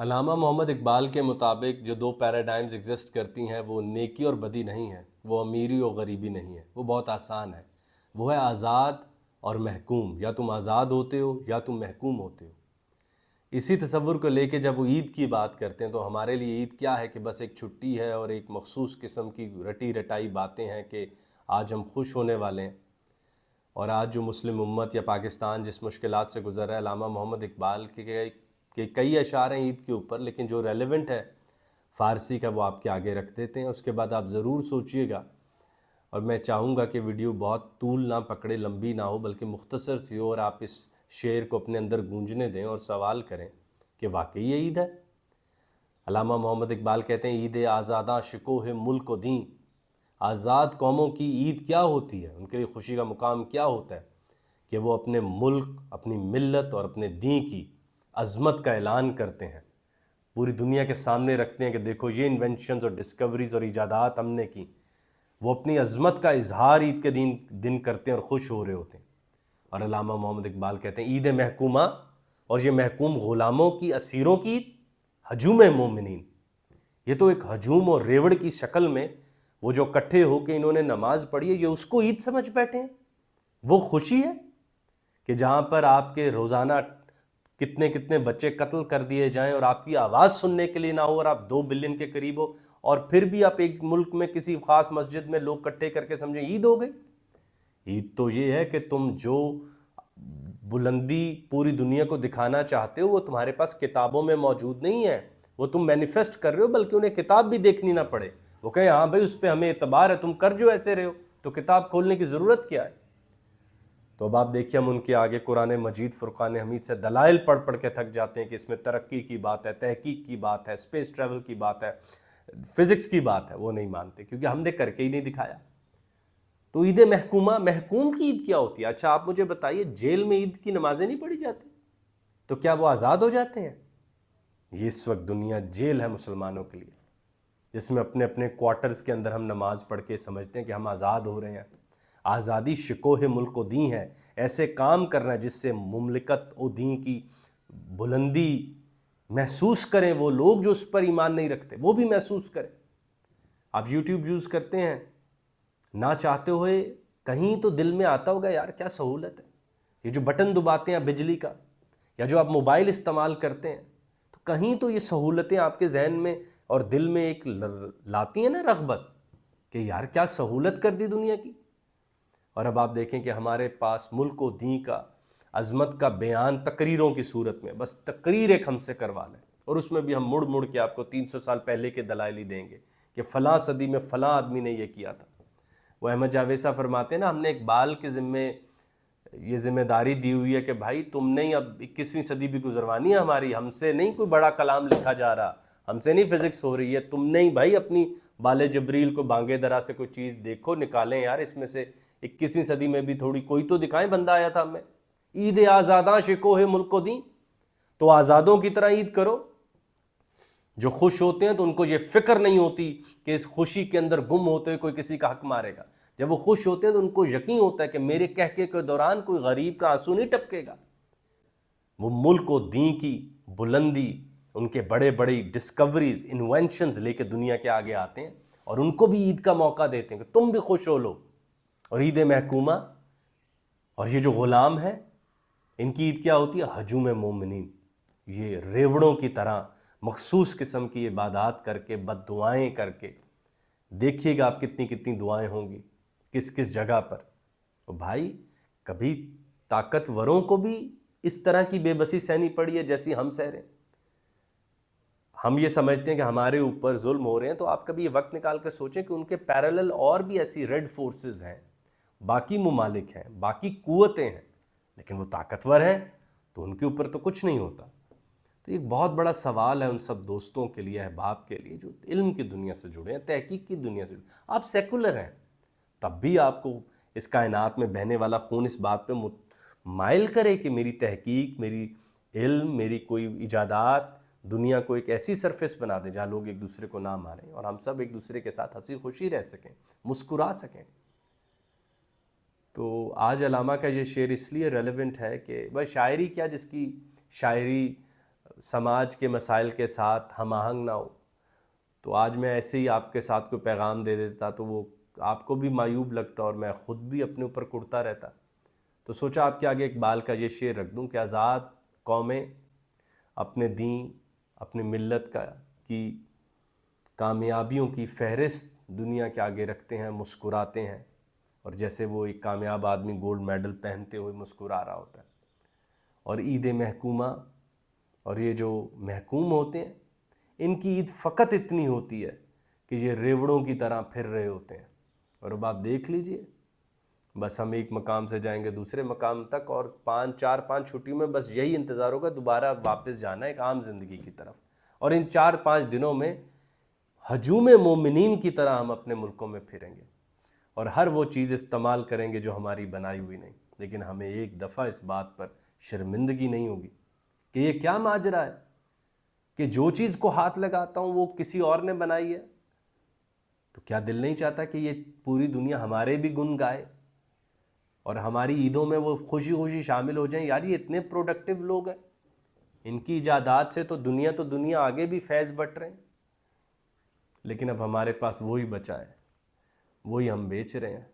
علامہ محمد اقبال کے مطابق جو دو پیراڈائمز ایگزسٹ کرتی ہیں وہ نیکی اور بدی نہیں ہے، وہ امیری اور غریبی نہیں ہے، وہ بہت آسان ہے۔ وہ ہے آزاد اور محکوم، یا تم آزاد ہوتے ہو یا تم محکوم ہوتے ہو۔ اسی تصور کو لے کے جب وہ عید کی بات کرتے ہیں تو ہمارے لیے عید کیا ہے کہ بس ایک چھٹی ہے اور ایک مخصوص قسم کی رٹی رٹائی باتیں ہیں کہ آج ہم خوش ہونے والے ہیں۔ اور آج جو مسلم امت یا پاکستان جس مشکلات سے گزر رہا ہے، علامہ محمد اقبال کے کئی اشعار ہیں عید کے اوپر، لیکن جو ریلیونٹ ہے فارسی کا وہ آپ کے آگے رکھ دیتے ہیں۔ اس کے بعد آپ ضرور سوچئے گا، اور میں چاہوں گا کہ ویڈیو بہت طول نہ پکڑے، لمبی نہ ہو، بلکہ مختصر سی ہو، اور آپ اس شعر کو اپنے اندر گونجنے دیں اور سوال کریں کہ واقعی یہ عید ہے۔ علامہ محمد اقبال کہتے ہیں عید آزاداں شکوہ ملک و دین، آزاد قوموں کی عید کیا ہوتی ہے، ان کے لیے خوشی کا مقام کیا ہوتا ہے کہ وہ اپنے ملک، اپنی ملت اور اپنے دین کی عظمت کا اعلان کرتے ہیں، پوری دنیا کے سامنے رکھتے ہیں کہ دیکھو یہ انوینشنز اور ڈسکوریز اور ایجادات ہم نے کی۔ وہ اپنی عظمت کا اظہار عید کے دن کرتے ہیں اور خوش ہو رہے ہوتے ہیں۔ اور علامہ محمد اقبال کہتے ہیں عید محکومہ، اور یہ محکوم غلاموں کی اسیروں کی عید، ہجوم مومنین۔ یہ تو ایک ہجوم اور ریوڑ کی شکل میں وہ جو اکٹھے ہو کے انہوں نے نماز پڑھی ہے، یہ اس کو عید سمجھ بیٹھے ہیں۔ وہ خوشی ہے کہ جہاں پر آپ کے روزانہ کتنے کتنے بچے قتل کر دیے جائیں اور آپ کی آواز سننے کے لیے نہ ہو، اور آپ 2 بلین کے قریب ہو، اور پھر بھی آپ ایک ملک میں کسی خاص مسجد میں لوگ اکٹھے کر کے سمجھیں عید ہو گئی۔ عید تو یہ ہے کہ تم جو بلندی پوری دنیا کو دکھانا چاہتے ہو وہ تمہارے پاس کتابوں میں موجود نہیں ہے، وہ تم مینیفیسٹ کر رہے ہو، بلکہ انہیں کتاب بھی دیکھنی نہ پڑے، وہ کہیں ہاں بھائی اس پہ ہمیں اعتبار ہے، تم کر جو ایسے رہے ہو، تو کتاب کھولنے کی ضرورت کیا ہے؟ تو اب آپ دیکھیے ہم ان کے آگے قرآن مجید فرقان حمید سے دلائل پڑھ پڑھ کے تھک جاتے ہیں کہ اس میں ترقی کی بات ہے، تحقیق کی بات ہے، اسپیس ٹریول کی بات ہے، فزکس کی بات ہے، وہ نہیں مانتے کیونکہ ہم نے کر کے ہی نہیں دکھایا۔ تو عید محکومہ، محکوم کی عید کیا ہوتی ہے؟ اچھا آپ مجھے بتائیے، جیل میں عید کی نمازیں نہیں پڑھی جاتی تو کیا وہ آزاد ہو جاتے ہیں؟ یہ اس وقت دنیا جیل ہے مسلمانوں کے لیے، جس میں اپنے اپنے کوارٹرز کے اندر ہم نماز پڑھ کے سمجھتے ہیں کہ ہم آزاد ہو رہے ہیں۔ آزادی شکوہ ملک و دین ہے، ایسے کام کرنا جس سے مملکت و دین کی بلندی محسوس کریں وہ لوگ جو اس پر ایمان نہیں رکھتے، وہ بھی محسوس کریں۔ آپ یوٹیوب یوز کرتے ہیں، نہ چاہتے ہوئے کہیں تو دل میں آتا ہوگا یار کیا سہولت ہے، یہ جو بٹن دباتے ہیں بجلی کا، یا جو آپ موبائل استعمال کرتے ہیں، تو کہیں تو یہ سہولتیں آپ کے ذہن میں اور دل میں ایک لاتی ہیں نا رغبت کہ یار کیا سہولت کر دی دنیا کی۔ اور اب آپ دیکھیں کہ ہمارے پاس ملک و دین کا عظمت کا بیان تقریروں کی صورت میں، بس تقریر ایک ہم سے کروا لیں، اور اس میں بھی ہم مڑ مڑ کے آپ کو 300 سال پہلے کے دلائل ہی دیں گے کہ فلاں صدی میں فلاں آدمی نے یہ کیا تھا۔ وہ احمد جاوید صاحب فرماتے ہیں نا، ہم نے اقبال کے یہ ذمہ داری دی ہوئی ہے کہ بھائی تم نے اب 21ویں صدی بھی گزروانی ہے ہماری، ہم سے نہیں کوئی بڑا کلام لکھا جا رہا، ہم سے نہیں فزکس ہو رہی ہے، تم نہیں بھائی اپنی بال جبریل کو بانگے درا سے کوئی چیز دیکھو، نکالیں یار اس میں سے، 21ویں صدی میں بھی تھوڑی کوئی تو دکھائیں بندہ آیا تھا ہمیں۔ عید آزاداں شکوہ ملک و دین، تو آزادوں کی طرح عید کرو۔ جو خوش ہوتے ہیں تو ان کو یہ فکر نہیں ہوتی کہ اس خوشی کے اندر گم ہوتے ہوئے کوئی کسی کا حق مارے گا۔ جب وہ خوش ہوتے ہیں تو ان کو یقین ہوتا ہے کہ میرے کہکے کے دوران کوئی غریب کا آنسو نہیں ٹپکے گا۔ وہ ملک و دین کی بلندی، ان کے بڑے بڑی ڈسکوریز، انوینشنز لے کے دنیا کے آگے آتے ہیں، اور ان کو بھی عید کا موقع دیتے ہیں کہ تم بھی خوش ہو لو۔ اور عید محکومہ اور یہ جو غلام ہے، ان کی عید کیا ہوتی ہے؟ ہجوم مومنین۔ یہ ریوڑوں کی طرح مخصوص قسم کی عبادات کر کے، بد دعائیں کر کے، دیکھیے گا آپ کتنی کتنی دعائیں ہوں گی کس کس جگہ پر۔ تو بھائی کبھی طاقتوروں کو بھی اس طرح کی بے بسی سہنی پڑی ہے جیسی ہم سہ رہے ہیں؟ ہم یہ سمجھتے ہیں کہ ہمارے اوپر ظلم ہو رہے ہیں، تو آپ کبھی یہ وقت نکال کر سوچیں کہ ان کے پیرالل اور بھی ایسی ریڈ فورسز ہیں، باقی ممالک ہیں، باقی قوتیں ہیں، لیکن وہ طاقتور ہیں تو ان کے اوپر تو کچھ نہیں ہوتا۔ تو ایک بہت بڑا سوال ہے ان سب دوستوں کے لیے، احباب کے لیے جو علم کی دنیا سے جڑے ہیں، تحقیق کی دنیا سے جڑے ہیں۔ آپ سیکولر ہیں تب بھی آپ کو اس کائنات میں بہنے والا خون اس بات پہ مائل کرے کہ میری تحقیق، میری علم، میری کوئی ایجادات دنیا کو ایک ایسی سرفیس بنا دے جہاں لوگ ایک دوسرے کو نہ ماریں اور ہم سب ایک دوسرے کے ساتھ ہنسی خوشی رہ سکیں، مسکرا سکیں۔ تو آج علامہ کا یہ شعر اس لیے ریلیونٹ ہے کہ بھائی شاعری کیا، جس کی شاعری سماج کے مسائل کے ساتھ ہم آہنگ نہ ہو، تو آج میں ایسے ہی آپ کے ساتھ کوئی پیغام دے دیتا تو وہ آپ کو بھی معیوب لگتا اور میں خود بھی اپنے اوپر کڑتا رہتا۔ تو سوچا آپ کے آگے اقبال کا یہ شعر رکھ دوں کہ آزاد قومیں اپنے دین، اپنی ملت کی کامیابیوں کی فہرست دنیا کے آگے رکھتے ہیں، مسکراتے ہیں، اور جیسے وہ ایک کامیاب آدمی گولڈ میڈل پہنتے ہوئے مسکرا رہا ہوتا ہے۔ اور عید محکومہ، اور یہ جو محکوم ہوتے ہیں ان کی عید فقط اتنی ہوتی ہے کہ یہ ریوڑوں کی طرح پھر رہے ہوتے ہیں، اور اب آپ دیکھ لیجئے، بس ہم ایک مقام سے جائیں گے دوسرے مقام تک، اور 4-5 چھٹیوں میں بس یہی انتظار ہوگا دوبارہ واپس جانا ہے ایک عام زندگی کی طرف، اور ان 4-5 دنوں میں ہجوم مومنین کی طرح ہم اپنے ملکوں میں پھریں گے اور ہر وہ چیز استعمال کریں گے جو ہماری بنائی ہوئی نہیں، لیکن ہمیں ایک دفعہ اس بات پر شرمندگی نہیں ہوگی کہ یہ کیا ماجرا ہے کہ جو چیز کو ہاتھ لگاتا ہوں وہ کسی اور نے بنائی ہے۔ تو کیا دل نہیں چاہتا کہ یہ پوری دنیا ہمارے بھی گن گائے اور ہماری عیدوں میں وہ خوشی خوشی شامل ہو جائیں؟ یار یہ اتنے پروڈکٹیو لوگ ہیں، ان کی ایجادات سے تو دنیا آگے بھی فیض بٹ رہے ہیں، لیکن اب ہمارے پاس وہی بچا ہے، وہی ہم بیچ رہے ہیں۔